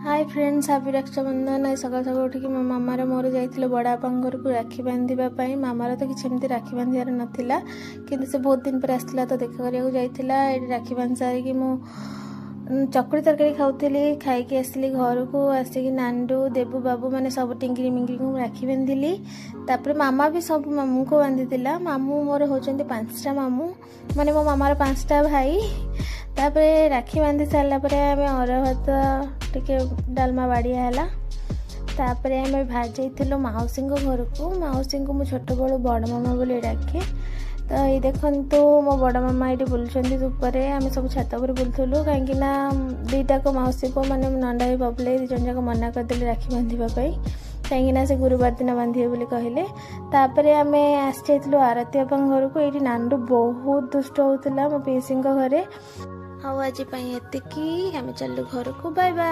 Hi friends, happy Rakshabandhan. आज सकाल सकाल उठिक मो मामार मोर जाइए बड़ापा घर को राखी बांधापी। मामार तो किसी एमती राखी बांधार नाला कि से बहुत दिन पर आसला तो देखा करने जाइए। राखी बांध सारिकी मु चकुड़ी तरकारी खाऊली, खाई आसली घर को आसिक नांडू देबू बाबू मैंने सब टिंगिरी मिंगिरी को राखी बांधिली। तापर मामा भी सब मामू को बांधी। मामू मोर होचंती 5टा मामू, माने मो मामार 5टा भाई। तापर राखी बांधी सारा आम अर भात टिके डालमा बाड़िया है। तापर आम भाई मौसी घर को। मौसी को मो छोट बड़ बड़ मामा बोली डाके। तो ये देखो मो बड़ मामा ये बुलूर आम सब छात पर बुलूलु कहीं दीटाक मौसी को मैंने नंदा भाई बबले 2 जन जाक मना करदे राखी बांधापी कहीं से गुरुवार दिन बांधे बोली कहले। तापर आम आसी आरती बापा घर को। ये नांडू बहुत दुष्ट होता मो पीसी घरे। आज एतिकी आम चलु घर को। Bye bye.